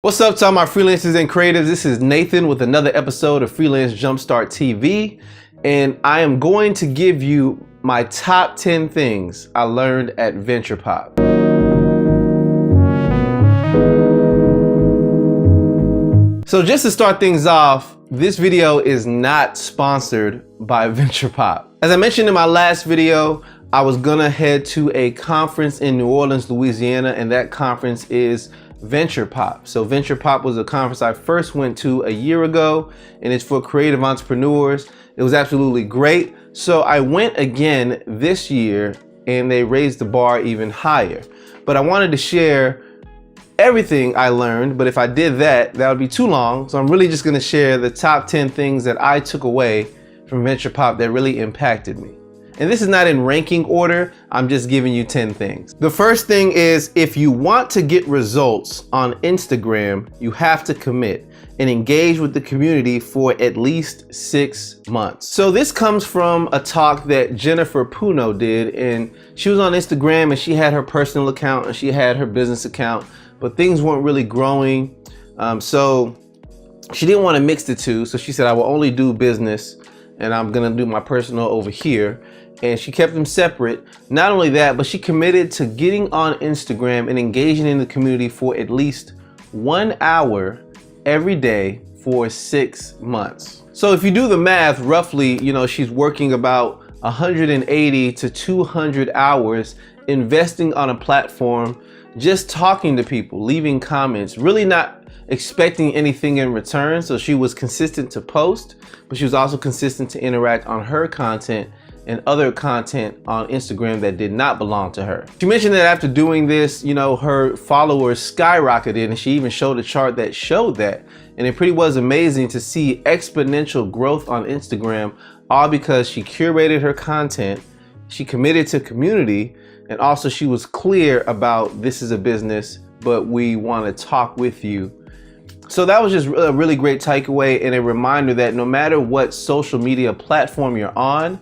What's up to all my freelancers and creatives? This is Nathan with another episode of Freelance Jumpstart TV, and I am going to give you my top 10 things I learned at VenturePOP. So just to start things off, this video is not sponsored by VenturePOP. As I mentioned in my last video, I was gonna head to a conference in New Orleans, Louisiana, and that conference is VenturePOP. So VenturePOP was a conference I first went to a year ago, and it's for creative entrepreneurs. It was absolutely great. So I went again this year, and they raised the bar even higher. But I wanted to share everything I learned, but if I did that, that would be too long. So I'm really just gonna share the top 10 things that I took away from VenturePOP that really impacted me. And this is not in ranking order, I'm just giving you 10 things. The first thing is, if you want to get results on Instagram, you have to commit and engage with the community for at least 6 months. So this comes from a talk that Jennifer Puno did, and she was on Instagram and she had her personal account and she had her business account, but things weren't really growing. So she didn't want to mix the two. So she said, I will only do business and I'm gonna do my personal over here. And she kept them separate. Not only that, but she committed to getting on Instagram and engaging in the community for at least 1 hour every day for 6 months. So if you do the math, roughly, she's working about 180 to 200 hours investing on a platform, just talking to people, leaving comments, really not expecting anything in return. So she was consistent to post, but she was also consistent to interact on her content and other content on Instagram that did not belong to her. She mentioned that after doing this, her followers skyrocketed, and she even showed a chart that showed that. And it pretty was amazing to see exponential growth on Instagram, all because she curated her content, she committed to community, and also she was clear about this is a business, but we want to talk with you. So that was just a really great takeaway and a reminder that no matter what social media platform you're on,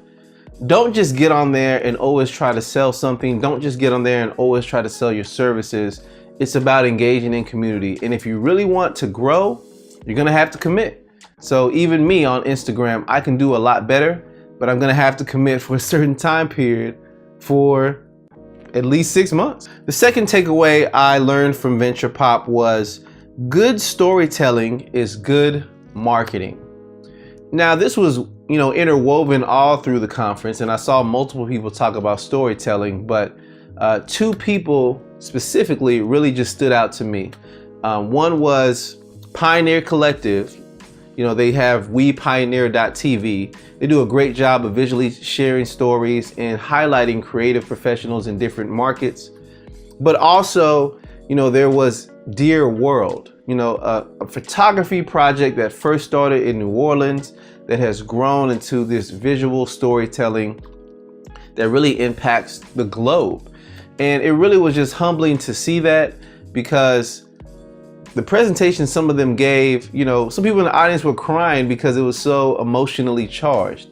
don't just get on there and always try to sell something. Don't just get on there and always try to sell your services. It's about engaging in community. And if you really want to grow, you're gonna have to commit. So even me on Instagram, I can do a lot better, but I'm gonna have to commit for a certain time period for at least 6 months. The second takeaway I learned from VenturePOP was good storytelling is good marketing. Now this was interwoven all through the conference, and I saw multiple people talk about storytelling, but two people specifically really just stood out to me. One was Pioneer Collective. They have WePioneer.tv. They do a great job of visually sharing stories and highlighting creative professionals in different markets. But also, there was Dear World, a photography project that first started in New Orleans that has grown into this visual storytelling that really impacts the globe. And it really was just humbling to see that, because the presentation some of them gave, some people in the audience were crying because it was so emotionally charged.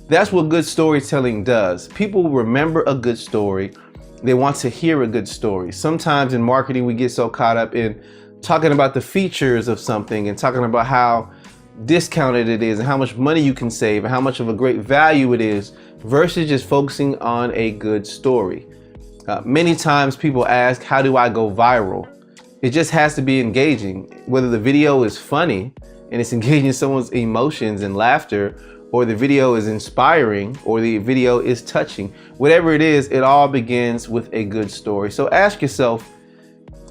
That's what good storytelling does. People remember a good story. They want to hear a good story. Sometimes in marketing, we get so caught up in talking about the features of something and talking about how discounted it is and how much money you can save and how much of a great value it is, versus just focusing on a good story. Many times people ask, how do I go viral? It just has to be engaging. Whether the video is funny and it's engaging someone's emotions and laughter, or the video is inspiring, or the video is touching, whatever it is, it all begins with a good story. So ask yourself,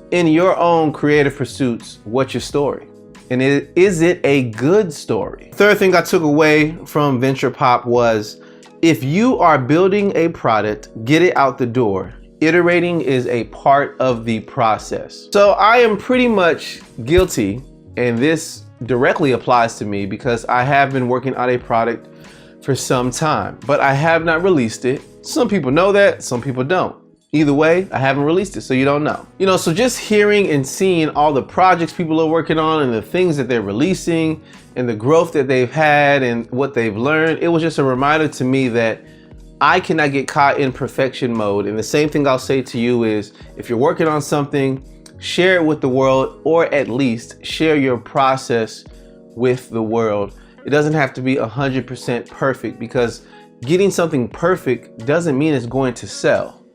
in your own creative pursuits, what's your story? And is it a good story? Third thing I took away from VenturePOP was, if you are building a product, get it out the door. Iterating is a part of the process. So I am pretty much guilty, and this directly applies to me because I have been working on a product for some time, but I have not released it. Some people know that, some people don't. Either way, I haven't released it, so you don't know. So just hearing and seeing all the projects people are working on and the things that they're releasing and the growth that they've had and what they've learned, it was just a reminder to me that I cannot get caught in perfection mode. And the same thing I'll say to you is, if you're working on something, share it with the world, or at least share your process with the world. It doesn't have to be 100% perfect, because getting something perfect doesn't mean it's going to sell.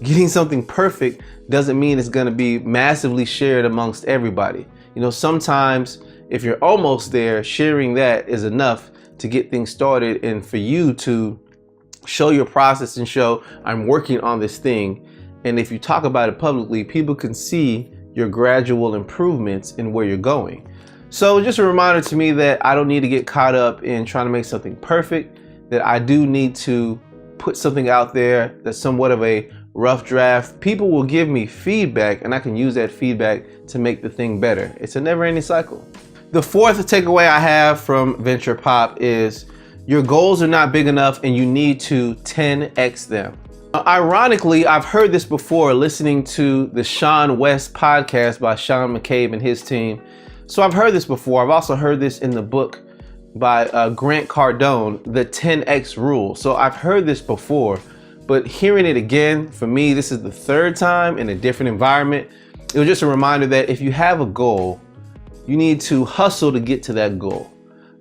Getting something perfect doesn't mean it's going to be massively shared amongst everybody. You know, sometimes if you're almost there, sharing that is enough to get things started and for you to show your process and show I'm working on this thing. And if you talk about it publicly, people can see your gradual improvements in where you're going. So just a reminder to me that I don't need to get caught up in trying to make something perfect, that I do need to put something out there that's somewhat of a rough draft. People will give me feedback and I can use that feedback to make the thing better. It's a never-ending cycle. The fourth takeaway I have from VenturePOP is your goals are not big enough and you need to 10x them. Ironically, I've heard this before listening to the Sean West podcast by Sean McCabe and his team. So I've heard this before. I've also heard this in the book by Grant Cardone, the 10x rule. So I've heard this before, but hearing it again, for me, this is the third time in a different environment. It was just a reminder that if you have a goal, you need to hustle to get to that goal.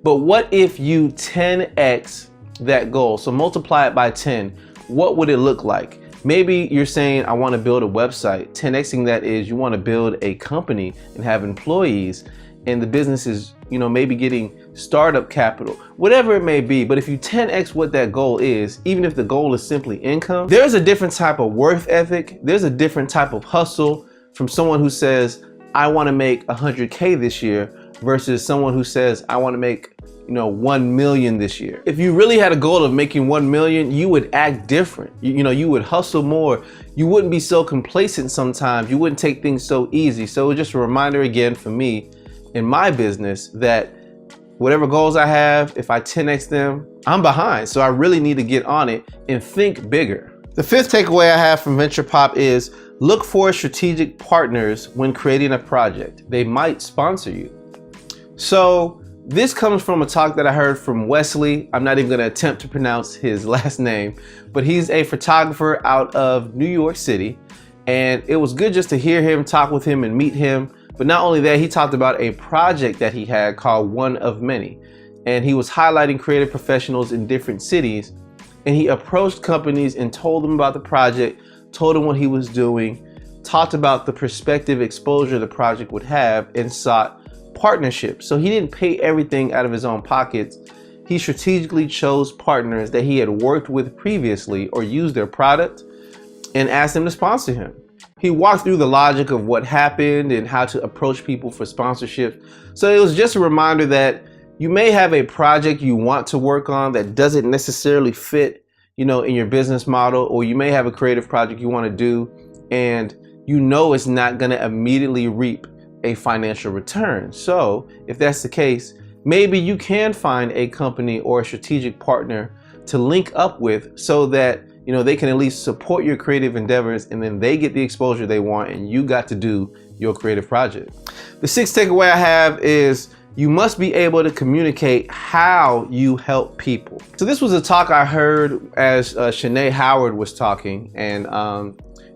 But what if you 10x that goal? So multiply it by 10. What would it look like? Maybe you're saying, I want to build a website. 10xing that is you want to build a company and have employees, and the business is, you know, maybe getting startup capital, whatever it may be. But if you 10x what that goal is, even if the goal is simply income, there's a different type of worth ethic. There's a different type of hustle from someone who says, I want to make 100K this year versus someone who says, I want to make, 1 million this year. If you really had a goal of making 1 million, you would act different. You would hustle more. You wouldn't be so complacent sometimes. You wouldn't take things so easy. So it's just a reminder again for me in my business that whatever goals I have, if I 10x them, I'm behind. So I really need to get on it and think bigger. The fifth takeaway I have from VenturePOP is look for strategic partners when creating a project. They might sponsor you. So this comes from a talk that I heard from Wesley. I'm not even going to attempt to pronounce his last name, but he's a photographer out of New York City. And it was good just to hear him, talk with him, and meet him. But not only that, he talked about a project that he had called One of Many. And he was highlighting creative professionals in different cities. And he approached companies and told them about the project, told them what he was doing, talked about the prospective exposure the project would have, and sought partnerships. So he didn't pay everything out of his own pockets. He strategically chose partners that he had worked with previously or used their product and asked them to sponsor him. He walked through the logic of what happened and how to approach people for sponsorship. So it was just a reminder that you may have a project you want to work on that doesn't necessarily fit, in your business model, or you may have a creative project you want to do and it's not going to immediately reap a financial return. So if that's the case, maybe you can find a company or a strategic partner to link up with so that they can at least support your creative endeavors, and then they get the exposure they want and you got to do your creative project. The sixth takeaway I have is you must be able to communicate how you help people. So this was a talk I heard as Shanae Howard was talking, and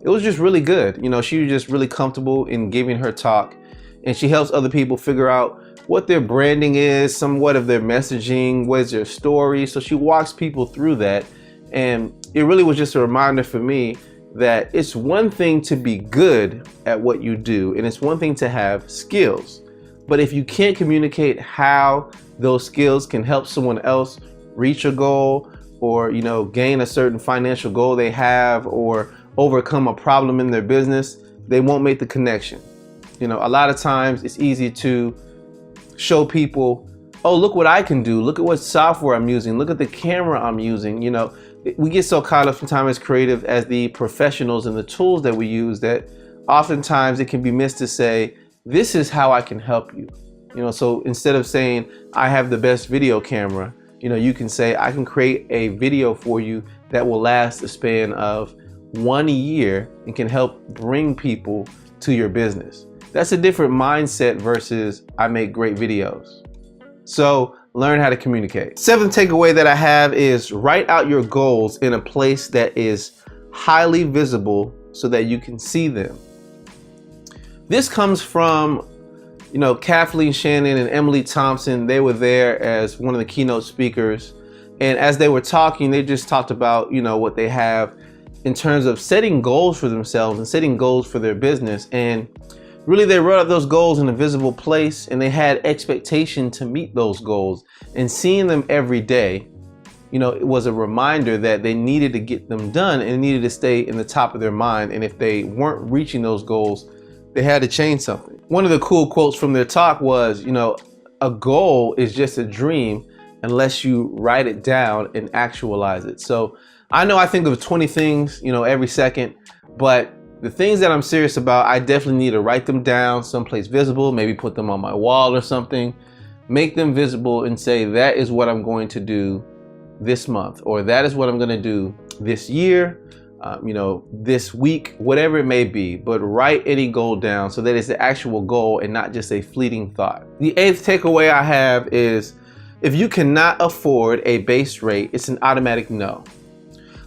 it was just really good. She was just really comfortable in giving her talk, and she helps other people figure out what their branding is, somewhat of their messaging, what is their story. So she walks people through that. And it really was just a reminder for me that it's one thing to be good at what you do, and it's one thing to have skills. But if you can't communicate how those skills can help someone else reach a goal, or gain a certain financial goal they have, or overcome a problem in their business, they won't make the connection. A lot of times it's easy to show people, oh, look what I can do. Look at what software I'm using. Look at the camera I'm using. We get so caught up sometimes as creative as the professionals and the tools that we use that oftentimes it can be missed to say, this is how I can help you. So instead of saying, I have the best video camera, you can say, I can create a video for you that will last a span of 1 year and can help bring people to your business. That's a different mindset versus I make great videos. So learn how to communicate. Seventh takeaway that I have is write out your goals in a place that is highly visible so that you can see them. This comes from, Kathleen Shannon and Emily Thompson. They were there as one of the keynote speakers. And as they were talking, they just talked about, what they have in terms of setting goals for themselves and setting goals for their business. And really, they wrote out those goals in a visible place, and they had expectation to meet those goals. And seeing them every day, it was a reminder that they needed to get them done and needed to stay in the top of their mind. And if they weren't reaching those goals, they had to change something. One of the cool quotes from their talk was, a goal is just a dream unless you write it down and actualize it. So I know I think of 20 things, every second, but the things that I'm serious about, I definitely need to write them down someplace visible, maybe put them on my wall or something, make them visible and say, that is what I'm going to do this month, or that is what I'm going to do this year, this week, whatever it may be. But write any goal down so that it's the actual goal and not just a fleeting thought. The 8th takeaway I have is, if you cannot afford a base rate, it's an automatic no.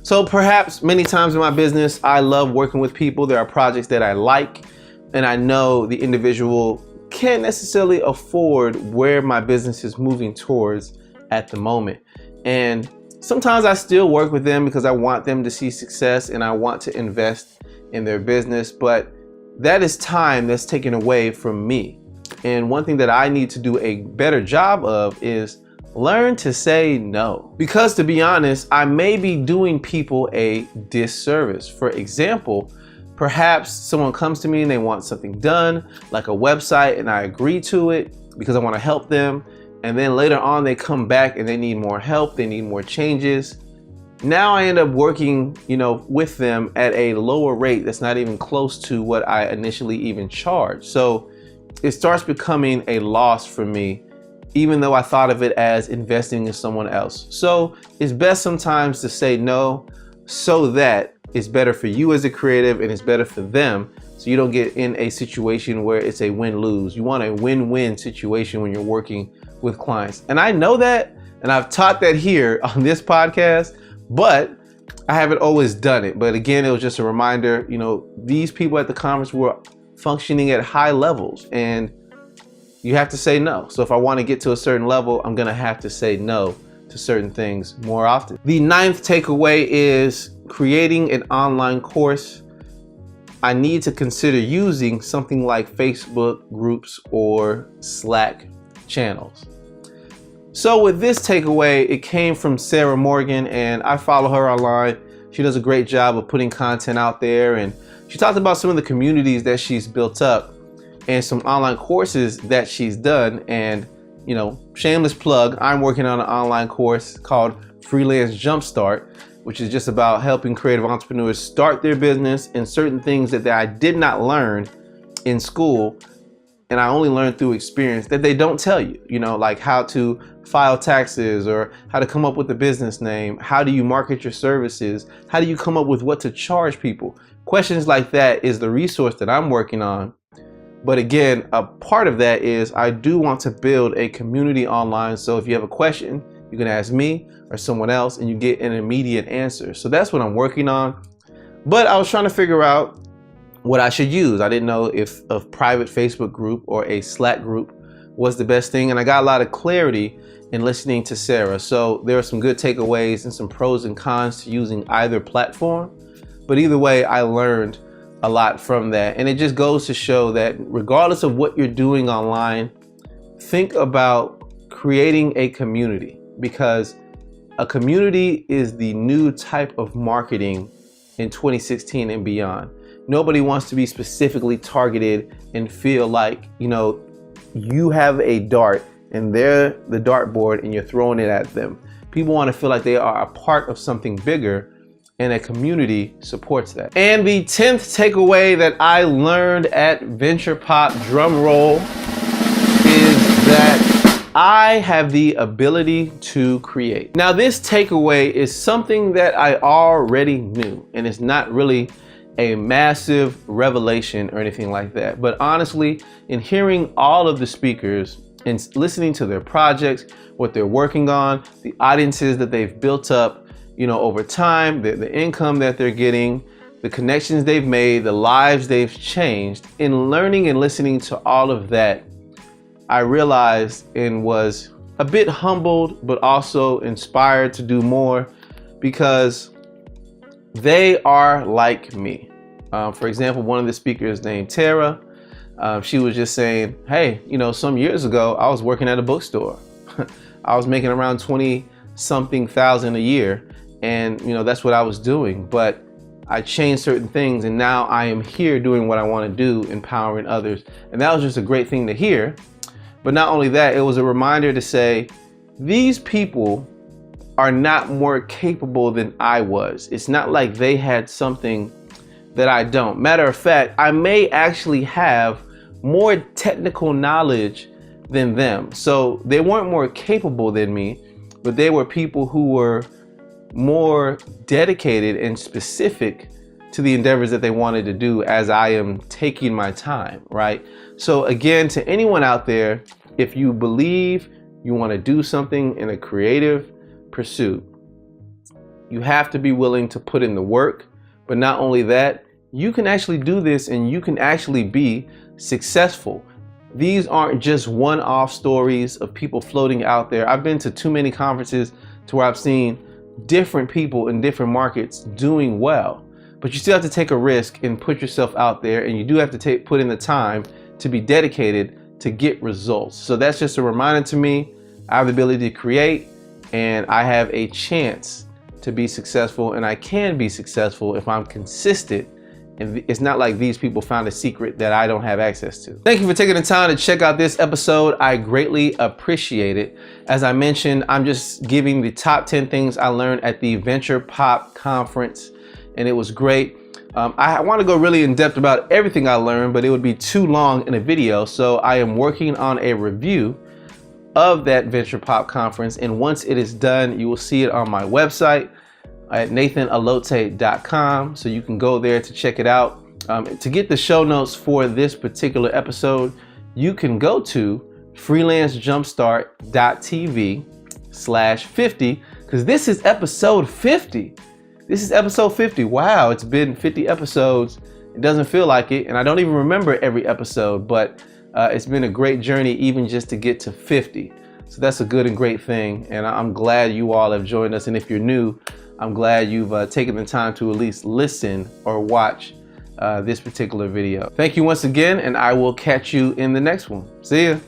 So perhaps many times in my business, I love working with people. There are projects that I like, and I know the individual can't necessarily afford where my business is moving towards at the moment. And sometimes I still work with them because I want them to see success and I want to invest in their business, but that is time that's taken away from me. And one thing that I need to do a better job of is learn to say no. Because to be honest, I may be doing people a disservice. For example, perhaps someone comes to me and they want something done, like a website, and I agree to it because I want to help them. And then later on they come back and they need more help, they need more changes. Now I end up working, with them at a lower rate that's not even close to what I initially even charged. So it starts becoming a loss for me, even though I thought of it as investing in someone else. So it's best sometimes to say no, so that it's better for you as a creative and it's better for them, so you don't get in a situation where it's a win-lose. You want a win-win situation when you're working with clients. And I know that, and I've taught that here on this podcast, but I haven't always done it. But again, it was just a reminder, these people at the conference were functioning at high levels, and you have to say no. So if I want to get to a certain level, I'm gonna have to say no to certain things more often. The 9th takeaway is creating an online course. I need to consider using something like Facebook groups or Slack channels. So with this takeaway, it came from Sarah Morgan, and I follow her online. She does a great job of putting content out there, and she talked about some of the communities that she's built up and some online courses that she's done. And shameless plug, I'm working on an online course called Freelance Jumpstart, which is just about helping creative entrepreneurs start their business and certain things that I did not learn in school, and I only learned through experience, that they don't tell you, like how to file taxes or how to come up with a business name. How do you market your services? How do you come up with what to charge people? Questions like that is the resource that I'm working on. But again, a part of that is I do want to build a community online. So if you have a question, you can ask me or someone else and you get an immediate answer. So that's what I'm working on. But I was trying to figure out what I should use. I didn't know if a private Facebook group or a Slack group was the best thing. And I got a lot of clarity in listening to Sarah. So there are some good takeaways and some pros and cons to using either platform. But either way, I learned a lot from that. And it just goes to show that regardless of what you're doing online, think about creating a community, because a community is the new type of marketing in 2016 and beyond. Nobody wants to be specifically targeted and feel like, you have a dart and they're the dartboard and you're throwing it at them. People want to feel like they are a part of something bigger, and a community supports that. And the 10th takeaway that I learned at VenturePOP, drum roll, is that I have the ability to create. Now this takeaway is something that I already knew, and it's not really a massive revelation or anything like that. But honestly, in hearing all of the speakers and listening to their projects, what they're working on, the audiences that they've built up, over time, the income that they're getting, the connections they've made, the lives they've changed. In learning and listening to all of that, I realized and was a bit humbled, but also inspired to do more, because they are like me. For example, one of the speakers named Tara, she was just saying, hey, you know, some years ago, I was working at a bookstore. I was making around 20-something thousand a year. And, you know, that's what I was doing. But I changed certain things, and now I am here doing what I want to do, empowering others. And that was just a great thing to hear. But not only that, it was a reminder to say, these people are not more capable than I was. It's not like they had something that I don't. Matter of fact, I may actually have more technical knowledge than them. So they weren't more capable than me, but they were people who were more dedicated and specific to the endeavors that they wanted to do, as I am taking my time, right? So again, to anyone out there, if you believe you want to do something in a creative pursuit, you have to be willing to put in the work. But not only that, you can actually do this and you can actually be successful. These aren't just one-off stories of people floating out there. I've been to too many conferences to where I've seen different people in different markets doing well, but you still have to take a risk and put yourself out there, and you do have to put in the time to be dedicated to get results. So that's just a reminder to me. I have the ability to create, and I have a chance to be successful, and I can be successful if I'm consistent. And it's not like these people found a secret that I don't have access to. Thank you for taking the time to check out this episode. I greatly appreciate it. As I mentioned, I'm just giving the top 10 things I learned at the VenturePOP Conference, and it was great. I want to go really in depth about everything I learned, but it would be too long in a video. So I am working on a review of that VenturePOP Conference, and once it is done, you will see it on my website at nathanallotey.com, so you can go there to check it out. To get the show notes for this particular episode, you can go to freelancejumpstart.tv/50, because this is episode 50. This is episode 50. Wow, it's been 50 episodes. It doesn't feel like it, and I don't even remember every episode, but it's been a great journey even just to get to 50. So that's a good and great thing, and I'm glad you all have joined us. And if you're new, I'm glad you've taken the time to at least listen or watch this particular video. Thank you once again, and I will catch you in the next one. See ya.